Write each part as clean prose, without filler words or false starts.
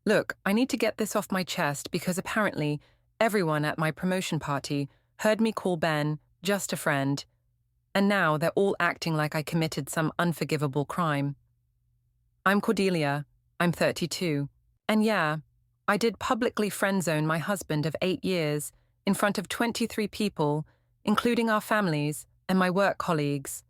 Look, I need to get this off my chest because apparently everyone at my promotion party heard me call Ben just a friend, and now they're all acting like I committed some unforgivable crime. I'm Cordelia. I'm 32. And yeah, I did publicly friendzone my husband of 8 years in front of 23 people, including our families and my work colleagues.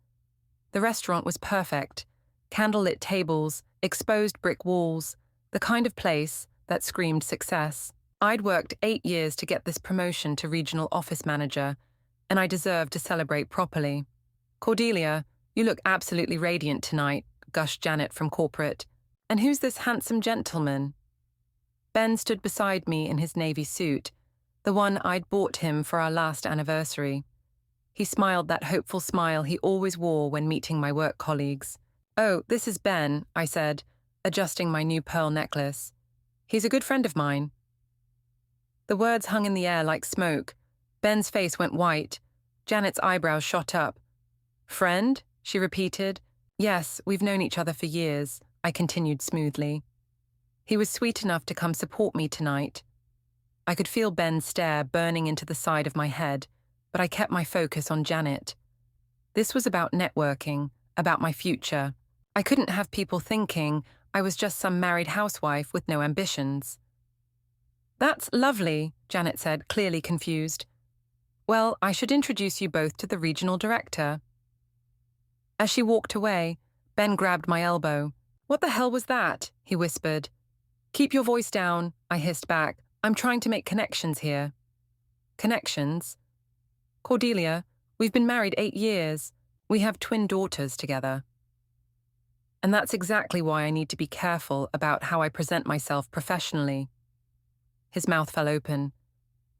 The restaurant was perfect. Candlelit tables, exposed brick walls, the kind of place that screamed success. I'd worked 8 years to get this promotion to regional office manager, and I deserved to celebrate properly. Cordelia, you look absolutely radiant tonight, gushed Janet from corporate. And who's this handsome gentleman? Ben stood beside me in his navy suit, the one I'd bought him for our last anniversary. He smiled that hopeful smile he always wore when meeting my work colleagues. Oh, this is Ben, I said, adjusting my new pearl necklace. He's a good friend of mine. The words hung in the air like smoke. Ben's face went white. Janet's eyebrows shot up. Friend? She repeated. Yes, we've known each other for years, I continued smoothly. He was sweet enough to come support me tonight. I could feel Ben's stare burning into the side of my head, but I kept my focus on Janet. This was about networking, about my future. I couldn't have people thinking I was just some married housewife with no ambitions. That's lovely, Janet said, clearly confused. Well, I should introduce you both to the regional director. As she walked away, Ben grabbed my elbow. What the hell was that? He whispered. Keep your voice down, I hissed back. I'm trying to make connections here. Connections? Cordelia, we've been married 8 years. We have twin daughters together. And that's exactly why I need to be careful about how I present myself professionally. His mouth fell open.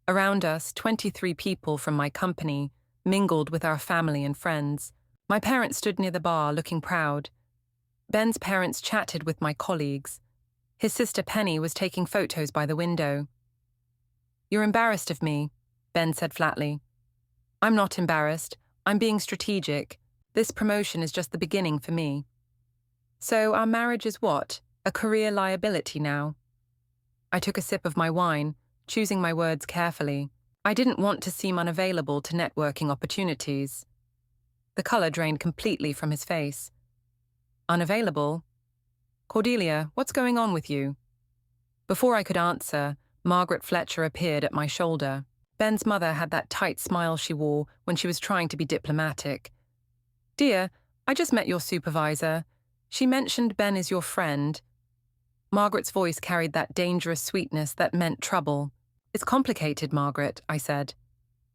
Around us, 23 people from my company mingled with our family and friends. My parents stood near the bar looking proud. Ben's parents chatted with my colleagues. His sister Penny was taking photos by the window. You're embarrassed of me, Ben said flatly. I'm not embarrassed. I'm being strategic. This promotion is just the beginning for me. So our marriage is what? A career liability now? I took a sip of my wine, choosing my words carefully. I didn't want to seem unavailable to networking opportunities. The color drained completely from his face. Unavailable? Cordelia, what's going on with you? Before I could answer, Margaret Fletcher appeared at my shoulder. Ben's mother had that tight smile she wore when she was trying to be diplomatic. Dear, I just met your supervisor. She mentioned Ben is your friend. Margaret's voice carried that dangerous sweetness that meant trouble. It's complicated, Margaret, I said.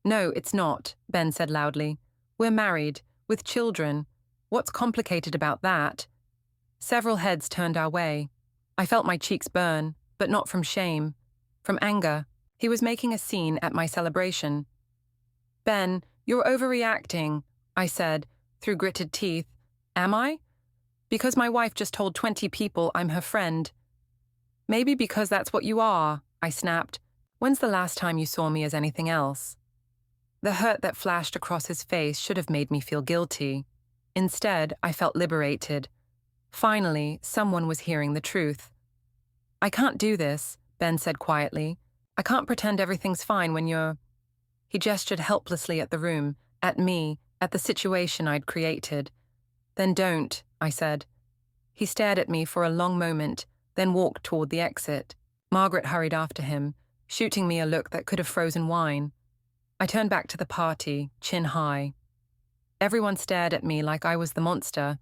No, it's not, Ben said loudly. We're married, with children. What's complicated about that? Several heads turned our way. I felt my cheeks burn, but not from shame, from anger. He was making a scene at my celebration. Ben, you're overreacting, I said, through gritted teeth. Am I? Because my wife just told 20 people I'm her friend. Maybe because that's what you are, I snapped. When's the last time you saw me as anything else? The hurt that flashed across his face should have made me feel guilty. Instead, I felt liberated. Finally, someone was hearing the truth. I can't do this, Ben said quietly. I can't pretend everything's fine when you're... He gestured helplessly at the room, at me, at the situation I'd created. Then don't, I said. He stared at me for a long moment, then walked toward the exit. Margaret hurried after him, shooting me a look that could have frozen wine. I turned back to the party, chin high. Everyone stared at me like I was the monster,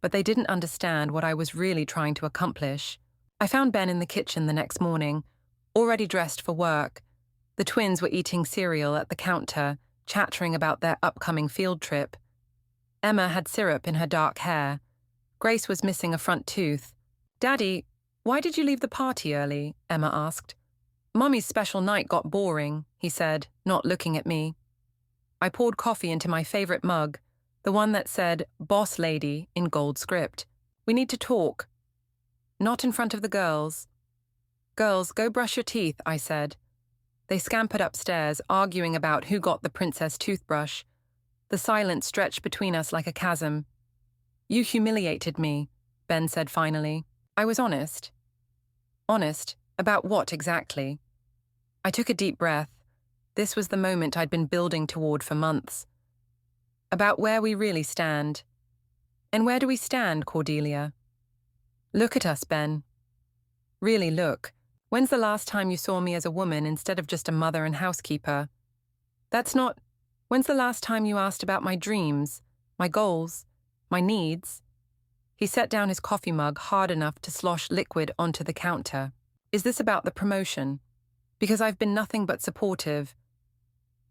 but they didn't understand what I was really trying to accomplish. I found Ben in the kitchen the next morning, already dressed for work. The twins were eating cereal at the counter, chattering about their upcoming field trip. Emma had syrup in her dark hair. Grace was missing a front tooth. Daddy, why did you leave the party early? Emma asked. Mummy's special night got boring, he said, not looking at me. I poured coffee into my favorite mug, the one that said, Boss Lady, in gold script. We need to talk. Not in front of the girls. Girls, go brush your teeth, I said. They scampered upstairs, arguing about who got the princess toothbrush. The silence stretched between us like a chasm. You humiliated me, Ben said finally. I was honest. Honest, about what exactly? I took a deep breath. This was the moment I'd been building toward for months. About where we really stand. And where do we stand, Cordelia? Look at us, Ben. Really look. When's the last time you saw me as a woman instead of just a mother and housekeeper? That's not... When's the last time you asked about my dreams, my goals, my needs? He set down his coffee mug hard enough to slosh liquid onto the counter. Is this about the promotion? Because I've been nothing but supportive.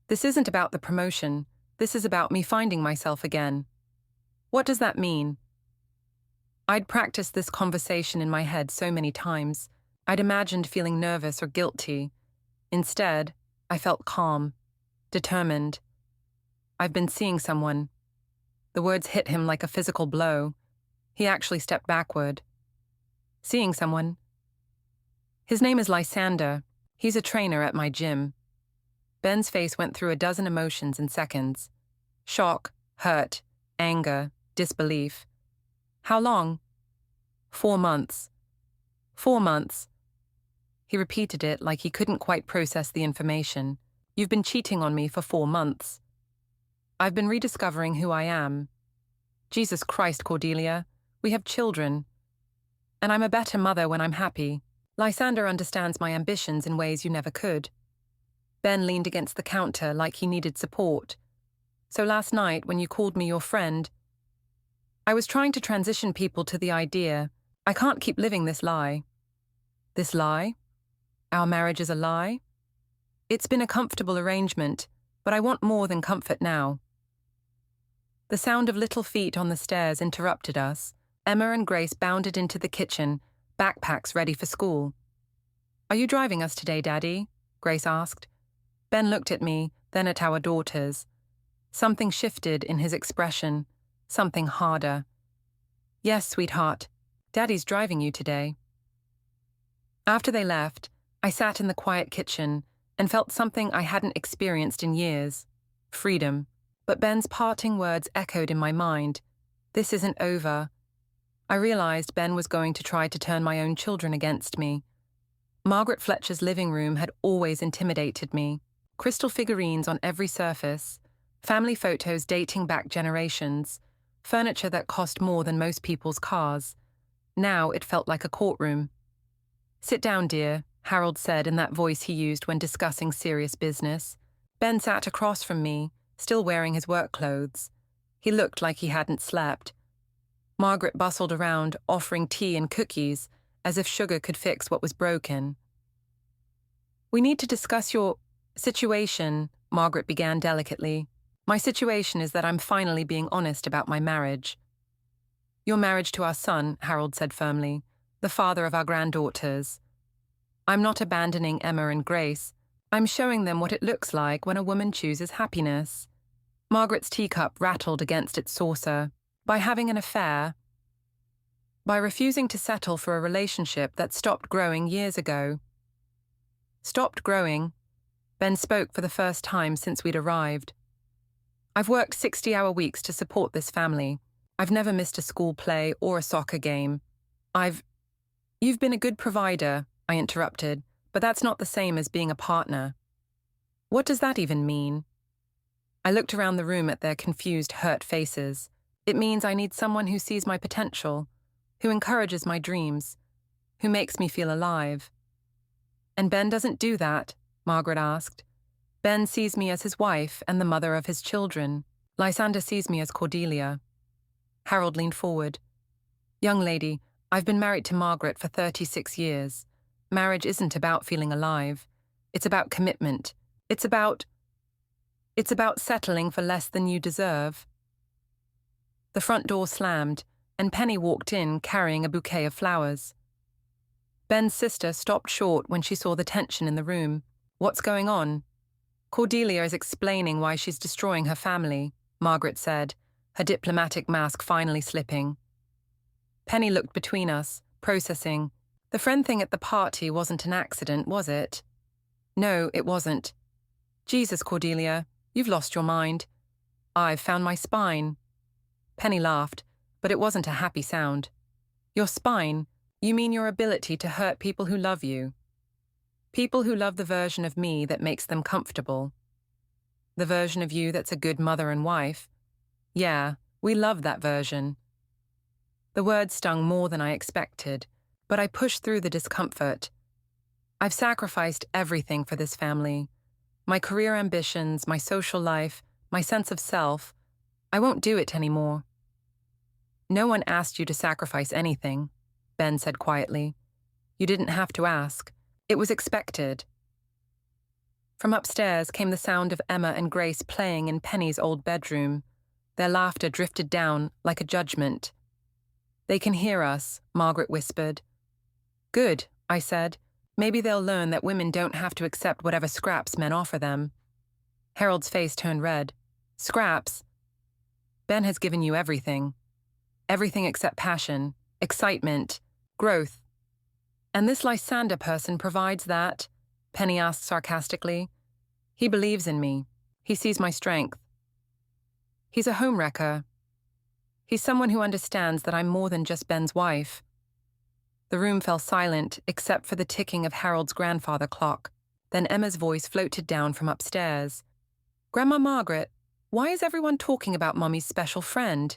This isn't about the promotion. This is about me finding myself again. What does that mean? I'd practiced this conversation in my head so many times. I'd imagined feeling nervous or guilty. Instead, I felt calm, determined. I've been seeing someone. The words hit him like a physical blow. He actually stepped backward. Seeing someone? His name is Lysander. He's a trainer at my gym. Ben's face went through a dozen emotions in seconds. Shock, hurt, anger, disbelief. How long? 4 months. 4 months. He repeated it like he couldn't quite process the information. You've been cheating on me for 4 months. I've been rediscovering who I am. Jesus Christ, Cordelia, we have children. And I'm a better mother when I'm happy. Lysander understands my ambitions in ways you never could. Ben leaned against the counter like he needed support. So last night, when you called me your friend, I was trying to transition people to the idea, I can't keep living this lie. This lie? Our marriage is a lie? It's been a comfortable arrangement, but I want more than comfort now. The sound of little feet on the stairs interrupted us. Emma and Grace bounded into the kitchen, backpacks ready for school. Are you driving us today, Daddy? Grace asked. Ben looked at me, then at our daughters. Something shifted in his expression, something harder. Yes, sweetheart. Daddy's driving you today. After they left, I sat in the quiet kitchen and felt something I hadn't experienced in years. Freedom. But Ben's parting words echoed in my mind. This isn't over. I realized Ben was going to try to turn my own children against me. Margaret Fletcher's living room had always intimidated me. Crystal figurines on every surface, family photos dating back generations, furniture that cost more than most people's cars. Now it felt like a courtroom. Sit down, dear, Harold said in that voice he used when discussing serious business. Ben sat across from me, still wearing his work clothes. He looked like he hadn't slept. Margaret bustled around, offering tea and cookies, as if sugar could fix what was broken. We need to discuss your situation, Margaret began delicately. My situation is that I'm finally being honest about my marriage. Your marriage to our son, Harold said firmly, the father of our granddaughters. I'm not abandoning Emma and Grace. I'm showing them what it looks like when a woman chooses happiness. Margaret's teacup rattled against its saucer. By having an affair. By refusing to settle for a relationship that stopped growing years ago. Stopped growing. Ben spoke for the first time since we'd arrived. I've worked 60-hour weeks to support this family. I've never missed a school play or a soccer game. You've been a good provider, I interrupted, but that's not the same as being a partner. What does that even mean? I looked around the room at their confused, hurt faces. It means I need someone who sees my potential, who encourages my dreams, who makes me feel alive. And Ben doesn't do that, Margaret asked. Ben sees me as his wife and the mother of his children. Lysander sees me as Cordelia. Harold leaned forward. Young lady, I've been married to Margaret for 36 years. Marriage isn't about feeling alive. It's about commitment. It's about settling for less than you deserve. The front door slammed, and Penny walked in carrying a bouquet of flowers. Ben's sister stopped short when she saw the tension in the room. What's going on? Cordelia is explaining why she's destroying her family, Margaret said, her diplomatic mask finally slipping. Penny looked between us, processing. The friend thing at the party wasn't an accident, was it? No, it wasn't. Jesus, Cordelia, you've lost your mind. I've found my spine. Penny laughed, but it wasn't a happy sound. Your spine? You mean your ability to hurt people who love you? People who love the version of me that makes them comfortable. The version of you that's a good mother and wife. Yeah, we love that version. The words stung more than I expected, but I pushed through the discomfort. I've sacrificed everything for this family. My career ambitions, my social life, my sense of self. I won't do it anymore. No one asked you to sacrifice anything, Ben said quietly. You didn't have to ask. It was expected. From upstairs came the sound of Emma and Grace playing in Penny's old bedroom. Their laughter drifted down like a judgment. They can hear us, Margaret whispered. Good, I said. Maybe they'll learn that women don't have to accept whatever scraps men offer them. Harold's face turned red. Scraps? Ben has given you everything. Everything except passion, excitement, growth. And this Lysander person provides that? Penny asked sarcastically. He believes in me. He sees my strength. He's a homewrecker. He's someone who understands that I'm more than just Ben's wife. The room fell silent except for the ticking of Harold's grandfather clock. Then Emma's voice floated down from upstairs. Grandma Margaret, why is everyone talking about Mummy's special friend?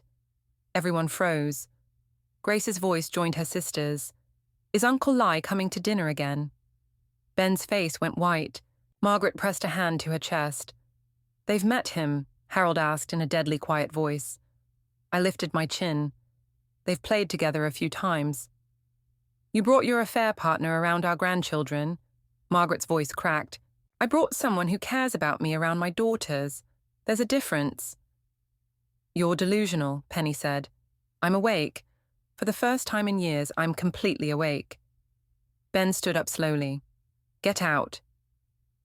Everyone froze. Grace's voice joined her sister's. Is Uncle Lai coming to dinner again? Ben's face went white. Margaret pressed a hand to her chest. They've met him, Harold asked in a deadly quiet voice. I lifted my chin. They've played together a few times. You brought your affair partner around our grandchildren. Margaret's voice cracked. I brought someone who cares about me around my daughters. There's a difference. You're delusional, Penny said. I'm awake. For the first time in years, I'm completely awake. Ben stood up slowly. Get out.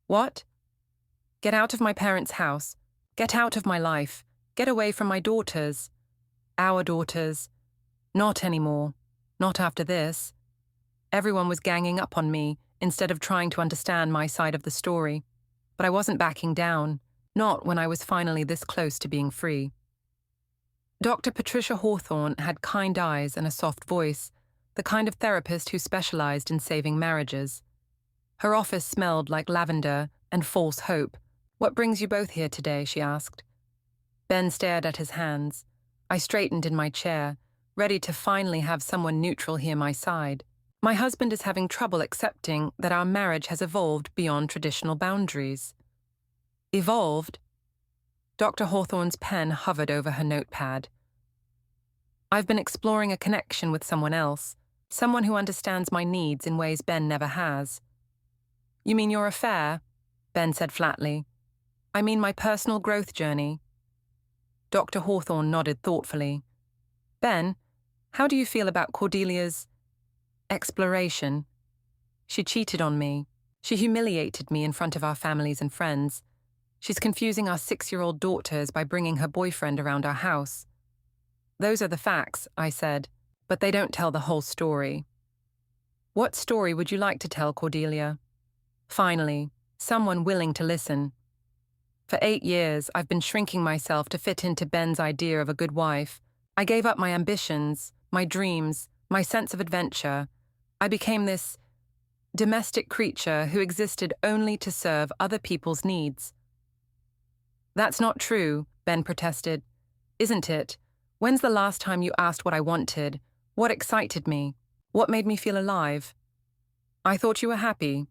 What? Get out of my parents' house. Get out of my life. Get away from my daughters. Our daughters. Not anymore. Not after this. Everyone was ganging up on me instead of trying to understand my side of the story. But I wasn't backing down, not when I was finally this close to being free. Dr. Patricia Hawthorne had kind eyes and a soft voice, the kind of therapist who specialized in saving marriages. Her office smelled like lavender and false hope. What brings you both here today? She asked. Ben stared at his hands. I straightened in my chair, ready to finally have someone neutral hear my side. My husband is having trouble accepting that our marriage has evolved beyond traditional boundaries. Evolved? Dr. Hawthorne's pen hovered over her notepad. I've been exploring a connection with someone else, someone who understands my needs in ways Ben never has. You mean your affair? Ben said flatly. I mean my personal growth journey. Dr. Hawthorne nodded thoughtfully. Ben, how do you feel about Cordelia's exploration? She cheated on me. She humiliated me in front of our families and friends. She's confusing our 6-year-old daughters by bringing her boyfriend around our house. Those are the facts, I said, but they don't tell the whole story. What story would you like to tell, Cordelia? Finally, someone willing to listen. For 8 years, I've been shrinking myself to fit into Ben's idea of a good wife. I gave up my ambitions, my dreams, my sense of adventure. I became this domestic creature who existed only to serve other people's needs. That's not true, Ben protested. Isn't it? When's the last time you asked what I wanted? What excited me? What made me feel alive? I thought you were happy.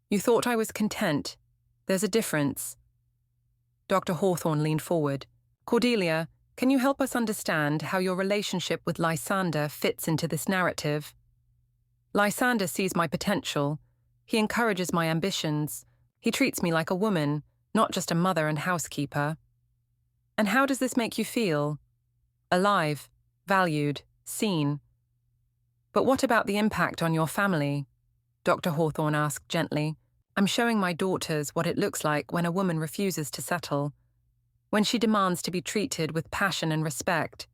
You thought I was content. There's a difference. Dr. Hawthorne leaned forward. Cordelia, can you help us understand how your relationship with Lysander fits into this narrative? Lysander sees my potential. He encourages my ambitions. He treats me like a woman, not just a mother and housekeeper. And how does this make you feel? Alive, valued, seen. But what about the impact on your family? Dr. Hawthorne asked gently. I'm showing my daughters what it looks like when a woman refuses to settle, when she demands to be treated with passion and respect.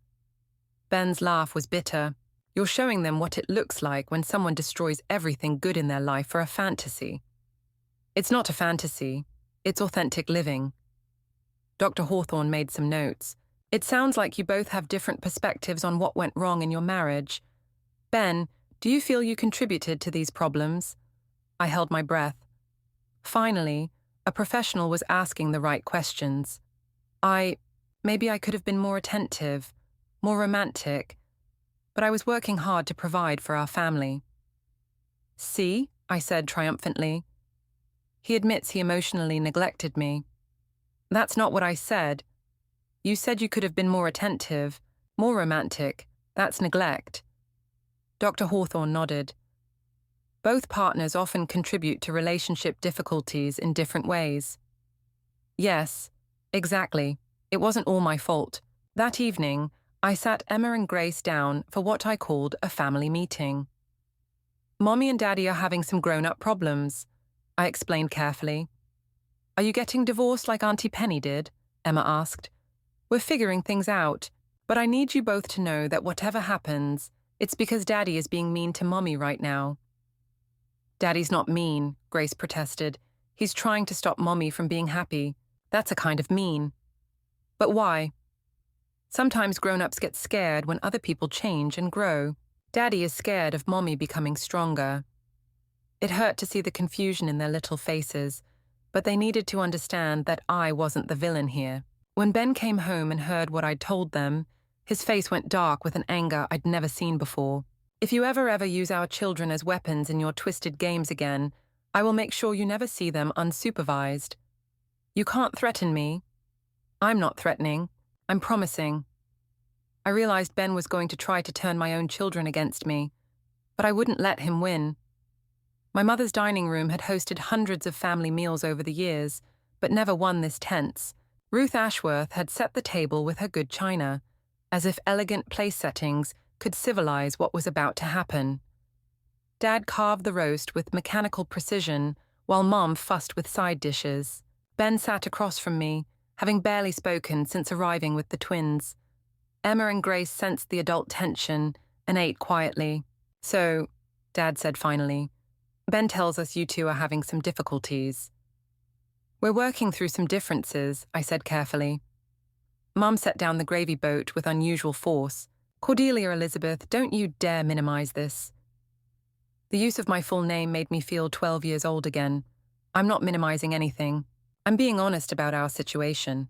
Ben's laugh was bitter. You're showing them what it looks like when someone destroys everything good in their life for a fantasy. It's not a fantasy. It's authentic living. Dr. Hawthorne made some notes. It sounds like you both have different perspectives on what went wrong in your marriage. Ben, Do you feel you contributed to these problems? I held my breath. Finally, a professional was asking the right questions. Maybe I could have been more attentive, more romantic, but I was working hard to provide for our family. See, I said triumphantly. He admits he emotionally neglected me. That's not what I said. You said you could have been more attentive, more romantic. That's neglect. Dr. Hawthorne nodded. Both partners often contribute to relationship difficulties in different ways. Yes, exactly. It wasn't all my fault. That evening, I sat Emma and Grace down for what I called a family meeting. Mommy and Daddy are having some grown-up problems, I explained carefully. Are you getting divorced like Auntie Penny did? Emma asked. We're figuring things out, but I need you both to know that whatever happens, it's because Daddy is being mean to Mommy right now. Daddy's not mean, Grace protested. He's trying to stop Mommy from being happy. That's a kind of mean. But why? Sometimes grown-ups get scared when other people change and grow. Daddy is scared of Mommy becoming stronger. It hurt to see the confusion in their little faces, but they needed to understand that I wasn't the villain here. When Ben came home and heard what I'd told them, his face went dark with an anger I'd never seen before. If you ever use our children as weapons in your twisted games again, I will make sure you never see them unsupervised. You can't threaten me. I'm not threatening. I'm promising. I realized Ben was going to try to turn my own children against me, but I wouldn't let him win. My mother's dining room had hosted hundreds of family meals over the years, but never one this tense. Ruth Ashworth had set the table with her good china, as if elegant place settings could civilize what was about to happen. Dad carved the roast with mechanical precision, while Mom fussed with side dishes. Ben sat across from me, having barely spoken since arriving with the twins. Emma and Grace sensed the adult tension and ate quietly. So, Dad said finally, Ben tells us you two are having some difficulties. We're working through some differences, I said carefully. Mom set down the gravy boat with unusual force. Cordelia Elizabeth, don't you dare minimize this. The use of my full name made me feel 12 years old again. I'm not minimizing anything. I'm being honest about our situation.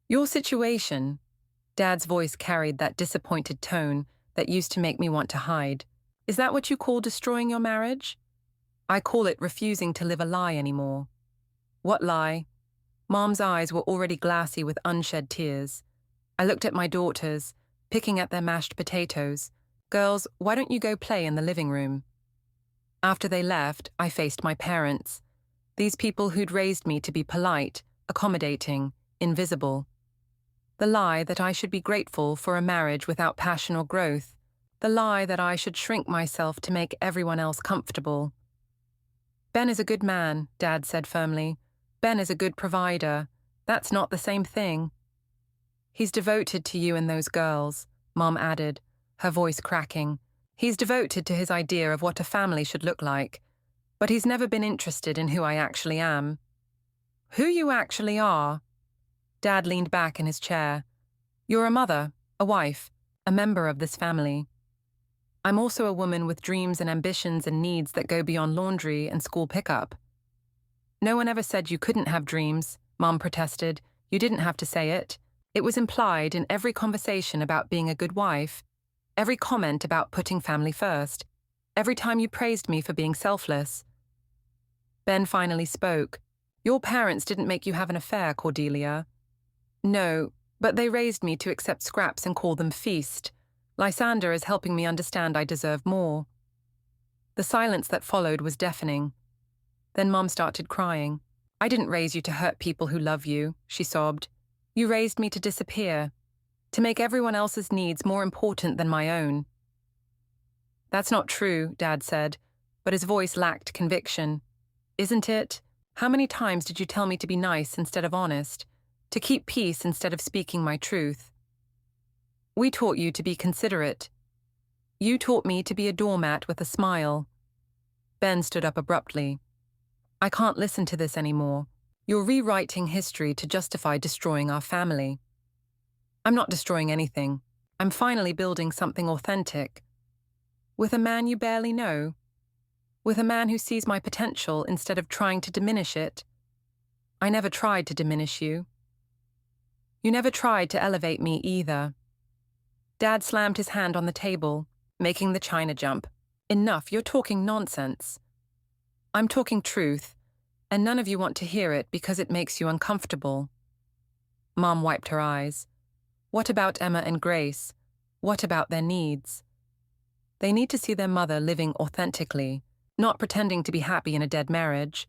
Your situation? Dad's voice carried that disappointed tone that used to make me want to hide. Is that what you call destroying your marriage? I call it refusing to live a lie anymore. What lie? Mom's eyes were already glassy with unshed tears. I looked at my daughters, picking at their mashed potatoes. Girls, why don't you go play in the living room? After they left, I faced my parents. These people who'd raised me to be polite, accommodating, invisible. The lie that I should be grateful for a marriage without passion or growth. The lie that I should shrink myself to make everyone else comfortable. Ben is a good man, Dad said firmly. Ben is a good provider. That's not the same thing. He's devoted to you and those girls, Mom added, her voice cracking. He's devoted to his idea of what a family should look like, but he's never been interested in who I actually am. Who you actually are? Dad leaned back in his chair. You're a mother, a wife, a member of this family. I'm also a woman with dreams and ambitions and needs that go beyond laundry and school pickup. No one ever said you couldn't have dreams, Mom protested. You didn't have to say it. It was implied in every conversation about being a good wife, every comment about putting family first, every time you praised me for being selfless. Ben finally spoke. Your parents didn't make you have an affair, Cordelia. No, but they raised me to accept scraps and call them feast. Lysander is helping me understand I deserve more. The silence that followed was deafening. Then Mom started crying. I didn't raise you to hurt people who love you, she sobbed. You raised me to disappear, to make everyone else's needs more important than my own. That's not true, Dad said, but his voice lacked conviction. Isn't it? How many times did you tell me to be nice instead of honest, to keep peace instead of speaking my truth? We taught you to be considerate. You taught me to be a doormat with a smile. Ben stood up abruptly. I can't listen to this anymore. You're rewriting history to justify destroying our family. I'm not destroying anything. I'm finally building something authentic. With a man you barely know? With a man who sees my potential instead of trying to diminish it? I never tried to diminish you. You never tried to elevate me either. Dad slammed his hand on the table, making the china jump. Enough, you're talking nonsense. I'm talking truth, and none of you want to hear it because it makes you uncomfortable. Mom wiped her eyes. What about Emma and Grace? What about their needs? They need to see their mother living authentically, not pretending to be happy in a dead marriage.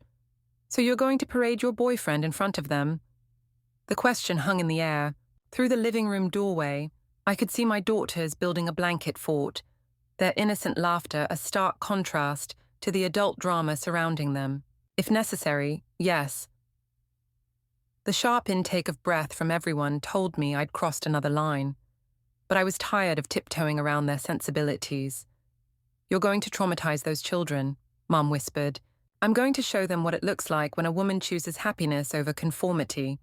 So you're going to parade your boyfriend in front of them? The question hung in the air. Through the living room doorway, I could see my daughters building a blanket fort, their innocent laughter a stark contrast to the adult drama surrounding them. If necessary, yes. The sharp intake of breath from everyone told me I'd crossed another line, but I was tired of tiptoeing around their sensibilities. You're going to traumatize those children, Mom whispered. I'm going to show them what it looks like when a woman chooses happiness over conformity.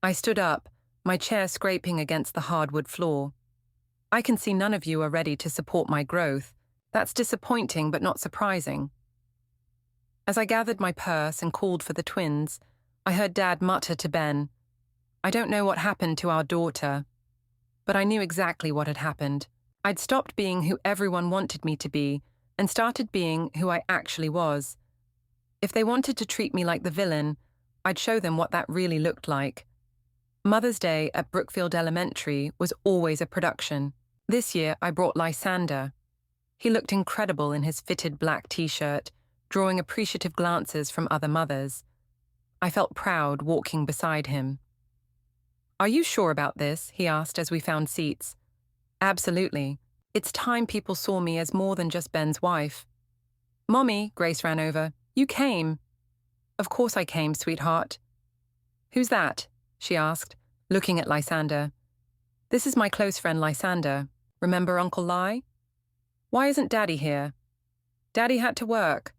I stood up, my chair scraping against the hardwood floor. I can see none of you are ready to support my growth. That's disappointing but not surprising. As I gathered my purse and called for the twins, I heard Dad mutter to Ben, I don't know what happened to our daughter. But I knew exactly what had happened. I'd stopped being who everyone wanted me to be and started being who I actually was. If they wanted to treat me like the villain, I'd show them what that really looked like. Mother's Day at Brookfield Elementary was always a production. This year I brought Lysander. He looked incredible in his fitted black t-shirt, drawing appreciative glances from other mothers. I felt proud walking beside him. Are you sure about this? He asked as we found seats. Absolutely. It's time people saw me as more than just Ben's wife. Mommy, Grace ran over. You came. Of course I came, sweetheart. Who's that? She asked, looking at Lysander. This is my close friend Lysander. Remember Uncle Ly? Why isn't Daddy here? Daddy had to work.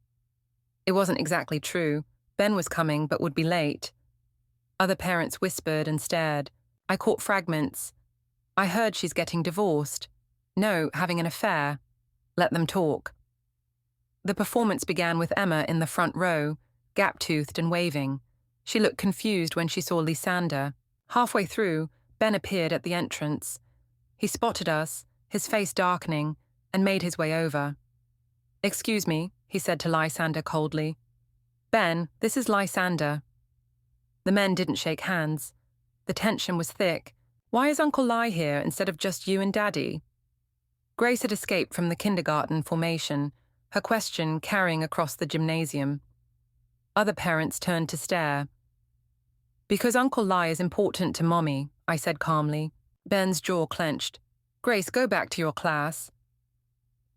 It wasn't exactly true. Ben was coming but would be late. Other parents whispered and stared. I caught fragments. I heard she's getting divorced. No, having an affair. Let them talk. The performance began with Emma in the front row, gap-toothed and waving. She looked confused when she saw Lysander. Halfway through, Ben appeared at the entrance. He spotted us, his face darkening, and made his way over. Excuse me, he said to Lysander coldly. Ben, this is Lysander. The men didn't shake hands. The tension was thick. Why is Uncle Ly here instead of just you and Daddy? Grace had escaped from the kindergarten formation, her question carrying across the gymnasium. Other parents turned to stare. Because Uncle Ly is important to Mommy, I said calmly. Ben's jaw clenched. Grace, go back to your class.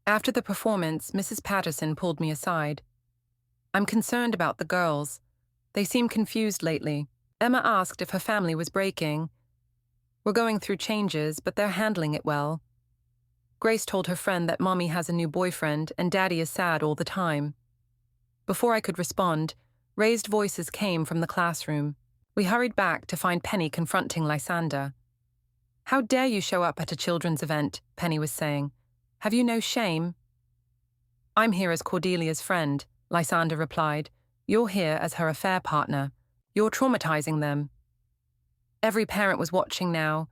After the performance, Mrs. Patterson pulled me aside. I'm concerned about the girls. They seem confused lately. Emma asked if her family was breaking. We're going through changes, but they're handling it well. Grace told her friend that Mommy has a new boyfriend and Daddy is sad all the time. Before I could respond, raised voices came from the classroom. We hurried back to find Penny confronting Lysander. How dare you show up at a children's event, Penny was saying. Have you no shame? I'm here as Cordelia's friend, Lysander replied. You're here as her affair partner. You're traumatizing them. Every parent was watching now.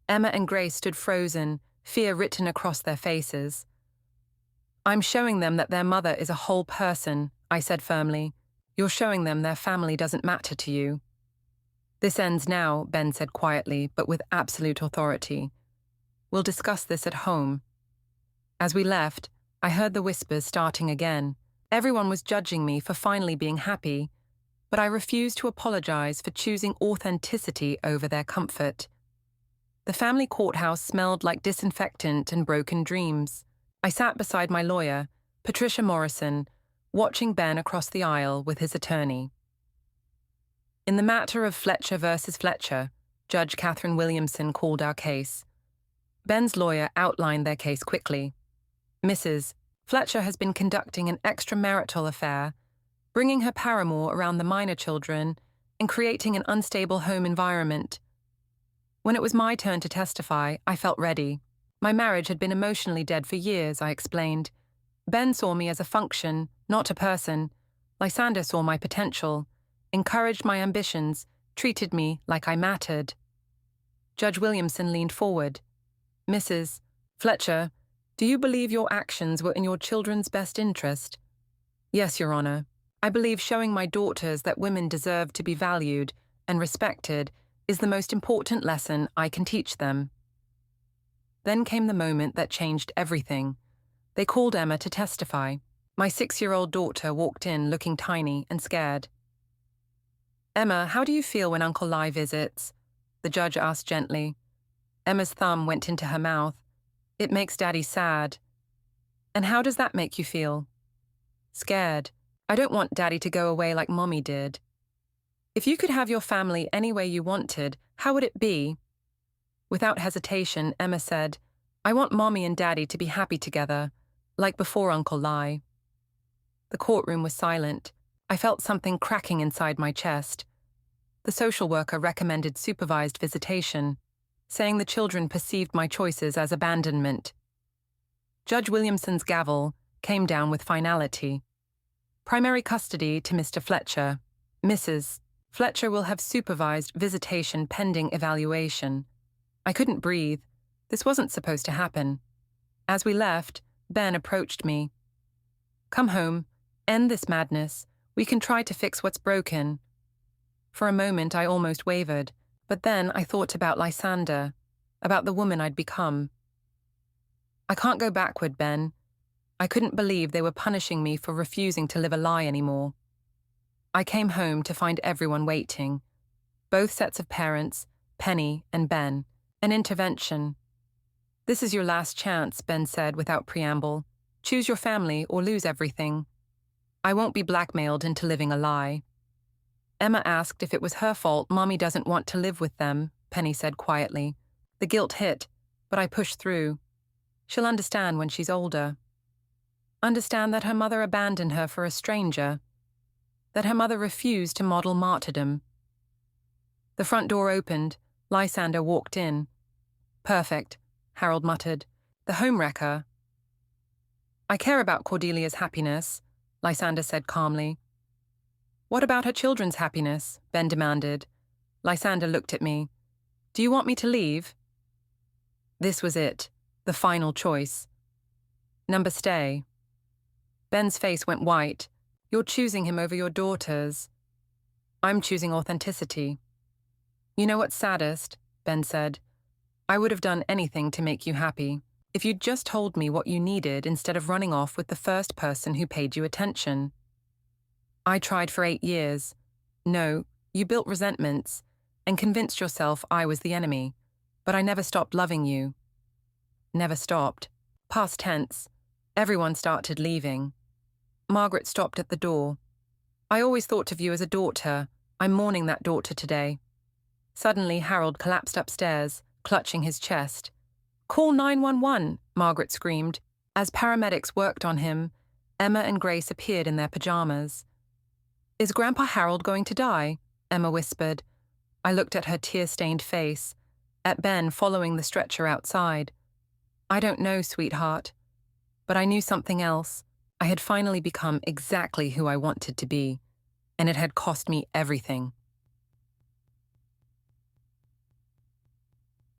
Emma and Grace stood frozen, fear written across their faces. I'm showing them that their mother is a whole person, I said firmly. You're showing them their family doesn't matter to you. This ends now, Ben said quietly, but with absolute authority. We'll discuss this at home. As we left, I heard the whispers starting again. Everyone was judging me for finally being happy, but I refused to apologize for choosing authenticity over their comfort. The family courthouse smelled like disinfectant and broken dreams. I sat beside my lawyer, Patricia Morrison, watching Ben across the aisle with his attorney. In the matter of Fletcher versus Fletcher, Judge Catherine Williamson called our case. Ben's lawyer outlined their case quickly. Mrs. Fletcher has been conducting an extramarital affair, bringing her paramour around the minor children and creating an unstable home environment. When it was my turn to testify, I felt ready. My marriage had been emotionally dead for years, I explained. Ben saw me as a function, not a person. Lysander saw my potential, encouraged my ambitions, treated me like I mattered. Judge Williamson leaned forward. Mrs. Fletcher, do you believe your actions were in your children's best interest? Yes, Your Honor. I believe showing my daughters that women deserve to be valued and respected is the most important lesson I can teach them. Then came the moment that changed everything. They called Emma to testify. My 6-year-old daughter walked in looking tiny and scared. Emma, how do you feel when Uncle Lai visits? The judge asked gently. Emma's thumb went into her mouth. It makes Daddy sad. And how does that make you feel? Scared. I don't want Daddy to go away like Mommy did. If you could have your family any way you wanted, how would it be? Without hesitation, Emma said, I want Mommy and Daddy to be happy together, like before Uncle Lai. The courtroom was silent. I felt something cracking inside my chest. The social worker recommended supervised visitation, saying the children perceived my choices as abandonment. Judge Williamson's gavel came down with finality. Primary custody to Mr. Fletcher. Mrs. Fletcher will have supervised visitation pending evaluation. I couldn't breathe. This wasn't supposed to happen. As we left, Ben approached me. Come home. End this madness. We can try to fix what's broken. For a moment, I almost wavered, but then I thought about Lysander, about the woman I'd become. I can't go backward, Ben. I couldn't believe they were punishing me for refusing to live a lie anymore. I came home to find everyone waiting. Both sets of parents, Penny and Ben. An intervention. This is your last chance, Ben said without preamble. Choose your family or lose everything. I won't be blackmailed into living a lie. Emma asked if it was her fault Mommy doesn't want to live with them, Penny said quietly. The guilt hit, but I pushed through. She'll understand when she's older. Understand that her mother abandoned her for a stranger. That her mother refused to model martyrdom. The front door opened. Lysander walked in. Perfect, Harold muttered. The homewrecker. I care about Cordelia's happiness, Lysander said calmly. What about her children's happiness? Ben demanded. Lysander looked at me. Do you want me to leave? This was it, the final choice. Number stay. Ben's face went white. You're choosing him over your daughters. I'm choosing authenticity. You know what's saddest? Ben said. I would have done anything to make you happy. If you'd just told me what you needed instead of running off with the first person who paid you attention. I tried for 8 years. No, you built resentments and convinced yourself I was the enemy, but I never stopped loving you. Never stopped. Past tense. Everyone started leaving. Margaret stopped at the door. I always thought of you as a daughter. I'm mourning that daughter today. Suddenly, Harold collapsed upstairs, clutching his chest. Call 911, Margaret screamed. As paramedics worked on him, Emma and Grace appeared in their pajamas. Is Grandpa Harold going to die? Emma whispered. I looked at her tear-stained face, at Ben following the stretcher outside. I don't know, sweetheart. But I knew something else. I had finally become exactly who I wanted to be, and it had cost me everything.